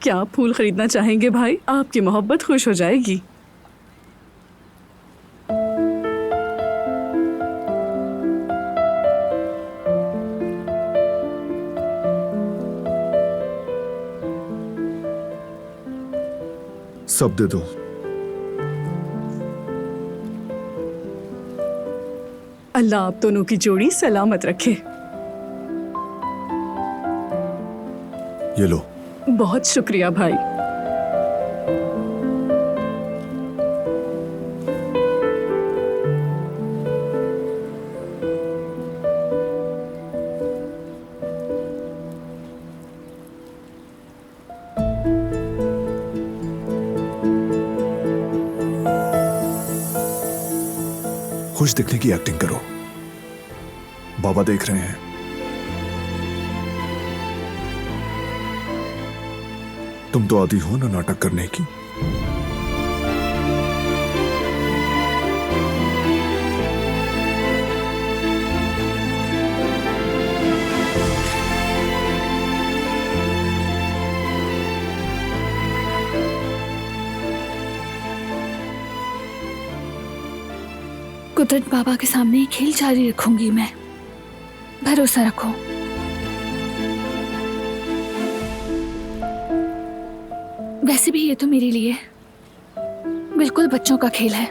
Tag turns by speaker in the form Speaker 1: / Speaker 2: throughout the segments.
Speaker 1: क्या फूल खरीदना चाहेंगे भाई? आपकी मोहब्बत खुश हो जाएगी।
Speaker 2: सब दे दो।
Speaker 1: अल्लाह आप दोनों की जोड़ी सलामत रखे।
Speaker 2: ये लो।
Speaker 1: बहुत शुक्रिया भाई।
Speaker 2: खुश दिखने की एक्टिंग करो, बाबा देख रहे हैं। तुम तो आदी हो ना नाटक करने की।
Speaker 3: कुदरत बाबा के सामने खेल जारी रखूंगी मैं, भरोसा रखो। वैसे भी ये तो मेरे लिए बिल्कुल बच्चों का खेल है।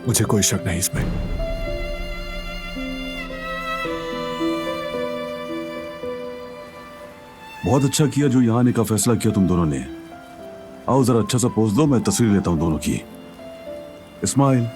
Speaker 2: मुझे कोई शक नहीं इसमें।
Speaker 4: बहुत अच्छा किया जो यहाँ आने का फैसला किया तुम दोनों ने। आओ जरा अच्छा सा पोज दो, मैं तस्वीर लेता हूं दोनों की। इस्माइल,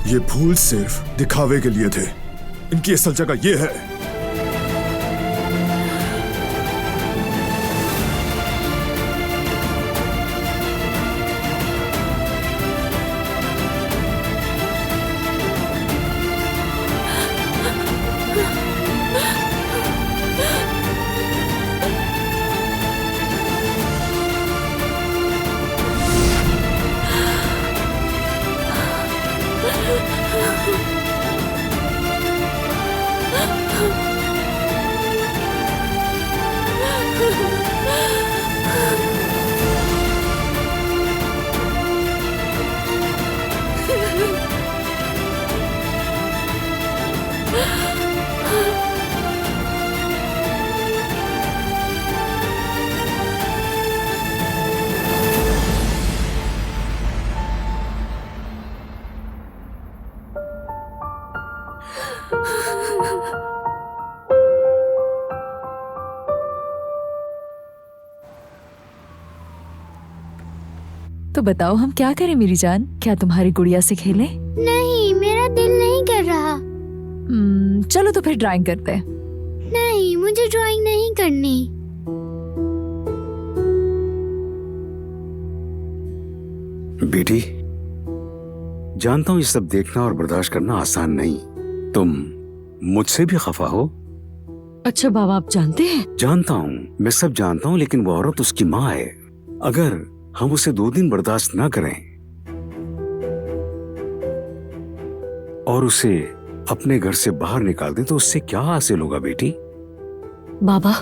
Speaker 2: ये फूल सिर्फ दिखावे के लिए थे, इनकी असल जगह ये है।
Speaker 5: तो बताओ हम क्या करें मेरी जान? क्या तुम्हारी गुड़िया से खेलें?
Speaker 6: नहीं, मेरा दिल नहीं कर रहा।
Speaker 5: चलो तो फिर ड्राइंग करते हैं।
Speaker 6: नहीं, मुझे ड्राइंग नहीं करनी।
Speaker 7: बेटी, जानता हूं ये सब देखना और बर्दाश्त करना आसान नहीं। तुम मुझसे भी खफा हो।
Speaker 8: अच्छा बाबा, आप जानते हैं?
Speaker 7: जानता हूं, मैं सब जानता हूं, लेकिन वो औरत उसकी माँ है। अगर हम उसे 2 दिन बर्दाश्त ना करें और उसे अपने घर से बाहर निकाल दें तो उससे क्या हासिल होगा बेटी?
Speaker 8: बाबा,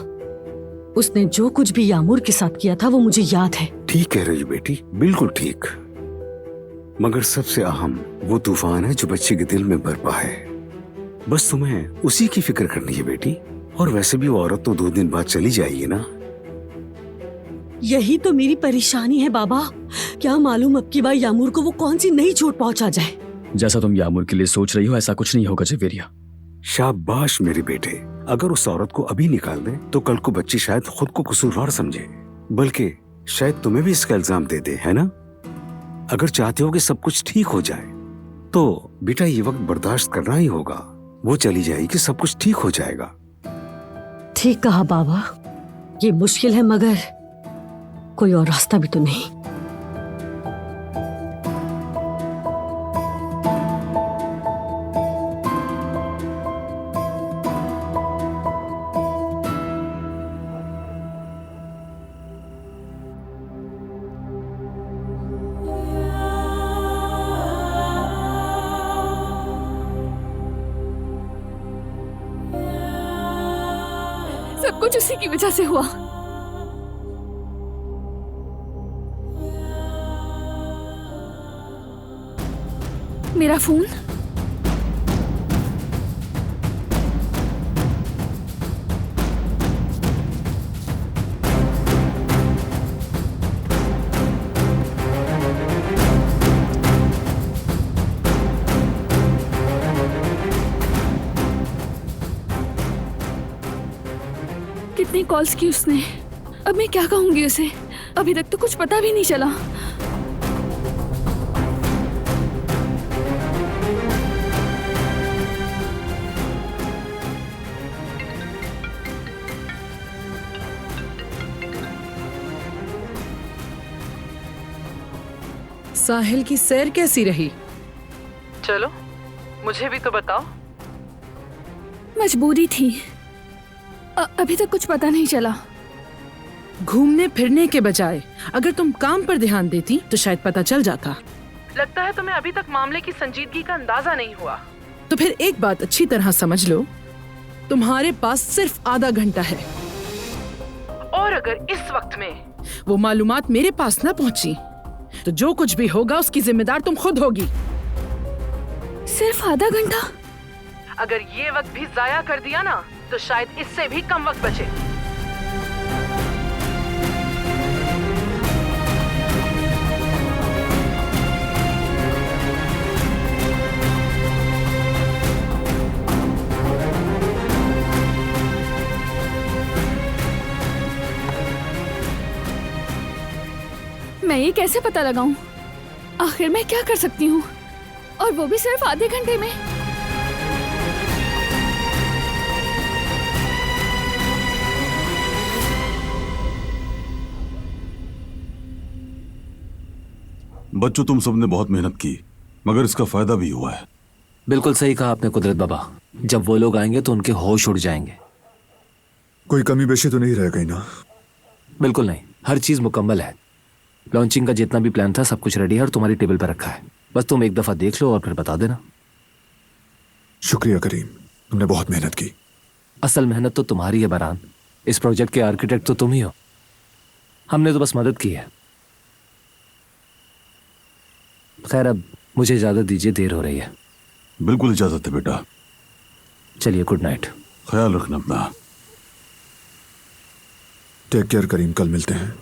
Speaker 8: उसने जो कुछ भी यामूर के साथ किया था वो मुझे याद है।
Speaker 7: ठीक कह रही हो बेटी, बिल्कुल ठीक। मगर सबसे अहम वो तूफान है जो बच्चे के दिल में बरपा है। बस तुम्हें उसी की फिक्र करनी है बेटी। और वैसे भी वो औरत तो 2 दिन बाद चली जाएगी ना।
Speaker 8: यही तो मेरी परेशानी है बाबा। क्या मालूम अब की बार यामूर को वो कौन सी नई चोट पहुंचा जाए।
Speaker 9: जैसा तुम यामूर के लिए सोच रही हो ऐसा कुछ नहीं होगा जवेरिया।
Speaker 7: शाबाश मेरे बेटे। अगर उस औरत को अभी निकाल दें तो कल को बच्ची शायद खुद को कसूरवार समझे, बल्कि शायद तुम्हें भी इसका इल्जाम दे दे, है ना? अगर चाहते हो कि सब कुछ ठीक हो जाए तो बेटा ये वक्त बर्दाश्त करना ही होगा। वो चली जाएगी, सब कुछ ठीक हो जाएगा।
Speaker 8: ठीक कहा बाबा, ये मुश्किल है मगर कोई और रास्ता भी तो नहीं।
Speaker 3: सब कुछ उसी की वजह से हुआ। मेरा फोन, कितनी कॉल्स की उसने। अब मैं क्या कहूंगी उसे? अभी तक तो कुछ पता भी नहीं चला।
Speaker 10: साहिल की सैर कैसी रही?
Speaker 1: चलो मुझे भी तो बताओ।
Speaker 3: मजबूरी थी, अभी तक कुछ पता नहीं चला।
Speaker 10: घूमने फिरने के बजाय अगर तुम काम पर ध्यान देती तो शायद पता चल जाता।
Speaker 1: लगता है तुम्हें अभी तक मामले की संजीदगी का अंदाजा नहीं हुआ।
Speaker 10: तो फिर एक बात अच्छी तरह समझ लो, तुम्हारे पास सिर्फ आधा घंटा है।
Speaker 1: और अगर इस वक्त में
Speaker 10: वो मालूमात मेरे पास ना पहुंची तो जो कुछ भी होगा उसकी जिम्मेदार तुम खुद होगी।
Speaker 3: सिर्फ आधा घंटा?
Speaker 1: अगर ये वक्त भी जाया कर दिया ना तो शायद इससे भी कम वक्त बचे।
Speaker 3: मैं ये कैसे पता लगाऊं? आखिर मैं क्या कर सकती हूँ, और वो भी सिर्फ आधे घंटे में।
Speaker 4: बच्चों, तुम सबने बहुत मेहनत की मगर इसका फायदा भी हुआ है।
Speaker 9: बिल्कुल सही कहा आपने कुदरत बाबा। जब वो लोग आएंगे तो उनके होश उड़ जाएंगे।
Speaker 2: कोई कमी बेशी तो नहीं रह गई ना?
Speaker 9: बिल्कुल नहीं, हर चीज मुकम्मल है। लॉन्चिंग का जितना भी प्लान था सब कुछ रेडी है और तुम्हारी टेबल पर रखा है। बस तुम एक दफा देख लो और फिर बता देना।
Speaker 2: शुक्रिया करीम, तुमने बहुत मेहनत की।
Speaker 9: असल मेहनत तो तुम्हारी है बरहान। इस प्रोजेक्ट के आर्किटेक्ट तो तुम ही हो, हमने तो बस मदद की है। खैर अब मुझे इजाजत दीजिए, देर हो रही है।
Speaker 4: बिल्कुल इजाजत है बेटा।
Speaker 9: चलिए, गुड नाइट।
Speaker 4: ख्याल रखना अपना।
Speaker 2: टेक केयर करीम, कल मिलते हैं।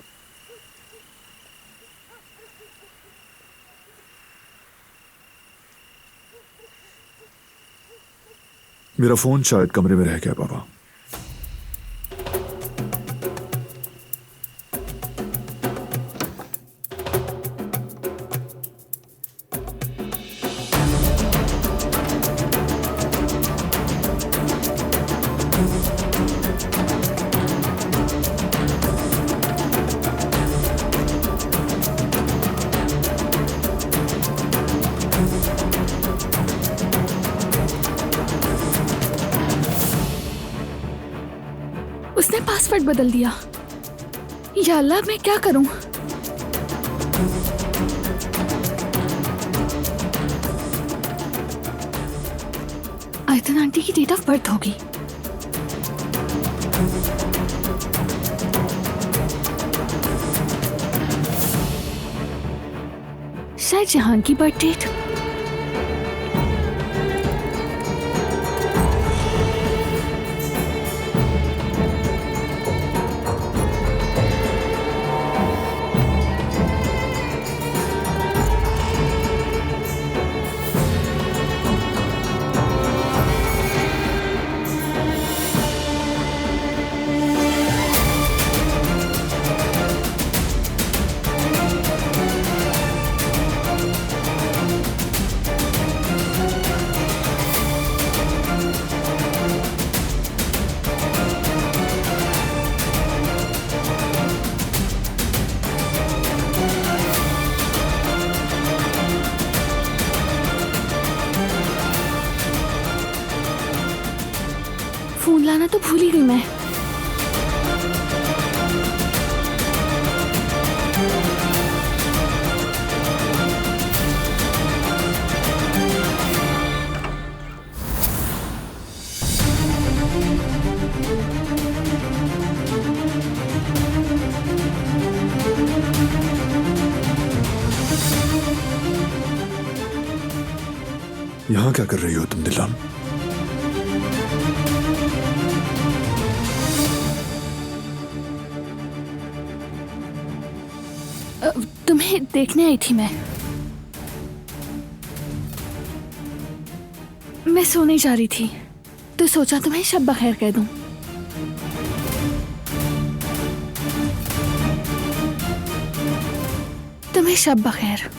Speaker 2: मेरा फोन शायद कमरे में रह गया बाबा।
Speaker 3: उसने पासवर्ड बदल दिया। या अल्लाह, मैं क्या करूं? आयतन आंटी की डेट ऑफ बर्थ होगी। शायद जहां की बर्थ डेट। फोन लाना तो भूल ही गई मैं।
Speaker 2: यहाँ क्या कर रही हो तुम दिलाम?
Speaker 3: तुम्हें देखने आई थी मैं सोने जा रही थी तो सोचा तुम्हें शब बखैर कह दूं। तुम्हें शब बखैर।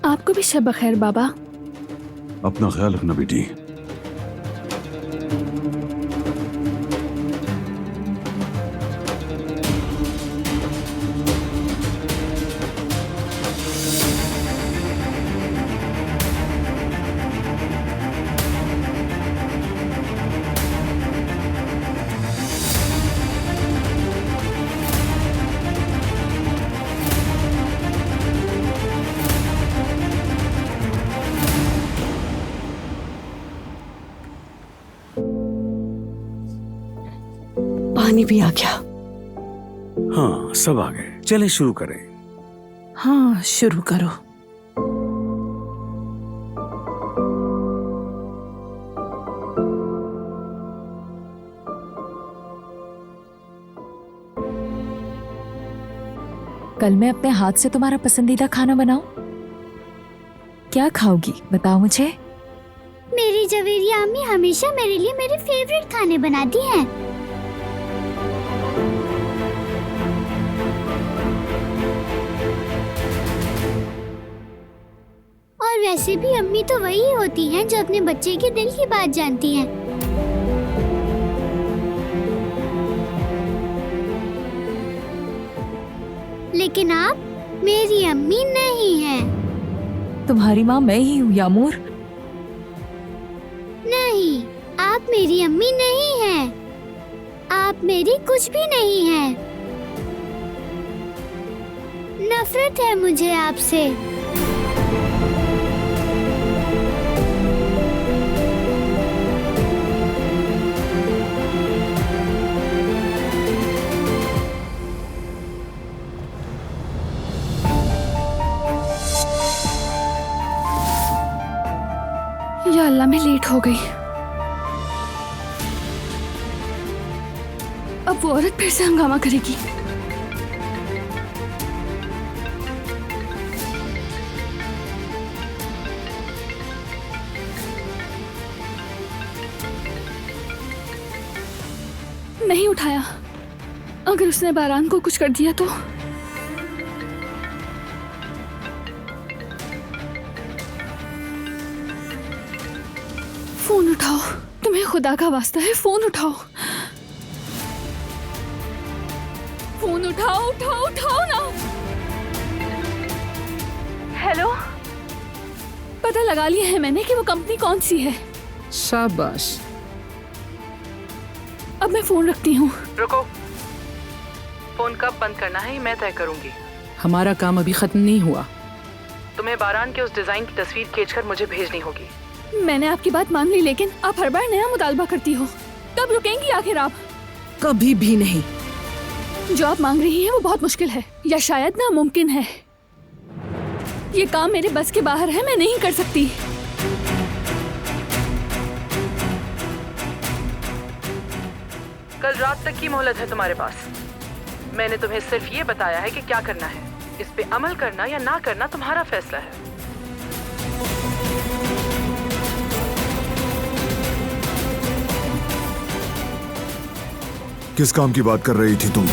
Speaker 3: आपको भी शब बखैर बाबा।
Speaker 4: अपना ख्याल रखना बेटी।
Speaker 8: पानी भी आ गया।
Speaker 7: हाँ, सब आ गए। चले शुरू करें।
Speaker 10: हाँ, शुरू करो।
Speaker 5: कल मैं अपने हाथ से तुम्हारा पसंदीदा खाना बनाऊं? क्या खाओगी बताओ मुझे।
Speaker 6: मेरी जवेरी अम्मी हमेशा मेरे लिए मेरे फेवरेट खाने बनाती हैं। और वैसे भी अम्मी तो वही होती हैं जो अपने बच्चे के दिल की बात जानती हैं। लेकिन आप मेरी अम्मी नहीं हैं।
Speaker 5: तुम्हारी माँ मैं ही हूँ यामूर।
Speaker 6: नहीं, आप मेरी अम्मी नहीं हैं। आप मेरी कुछ भी नहीं हैं। नफरत है मुझे आपसे।
Speaker 3: या अल्लाह, मैं लेट हो गई। अब वो औरत फिर से हंगामा करेगी। नहीं उठाया। अगर उसने बारान को कुछ कर दिया तो। फोन उठाओ, तुम्हें खुदा का वास्ता है, फोन उठाओ। फोन उठाओ, उठाओ, उठाओ ना। हेलो, पता लगा लिया है मैंने कि वो कंपनी कौन सी है।
Speaker 10: शाबाश।
Speaker 3: अब मैं फोन रखती हूँ।
Speaker 1: रुको, फोन कब बंद करना है ये मैं तय करूंगी।
Speaker 10: हमारा काम अभी खत्म नहीं हुआ।
Speaker 1: तुम्हें बारान के उस डिजाइन की तस्वीर खींचकर मुझे भेजनी होगी।
Speaker 3: मैंने आपकी बात मान ली, लेकिन आप हर बार नया मुतालबा करती हो। कब रुकेंगी आखिर आप?
Speaker 10: कभी भी नहीं।
Speaker 3: जो आप मांग रही हैं वो बहुत मुश्किल है, या शायद नामुमकिन है। ये काम मेरे बस के बाहर है, मैं नहीं कर सकती।
Speaker 1: कल रात तक की मोहलत है तुम्हारे पास। मैंने तुम्हें सिर्फ ये बताया है कि क्या करना है। इस पे अमल करना या ना करना तुम्हारा फैसला है।
Speaker 2: किस काम की बात कर रही थी तुम?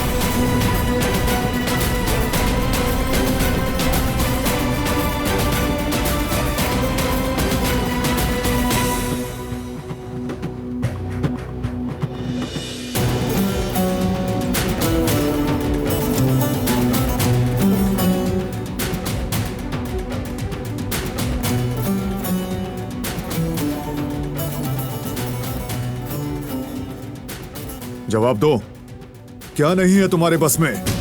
Speaker 2: जवाब दो, क्या नहीं है तुम्हारे बस में?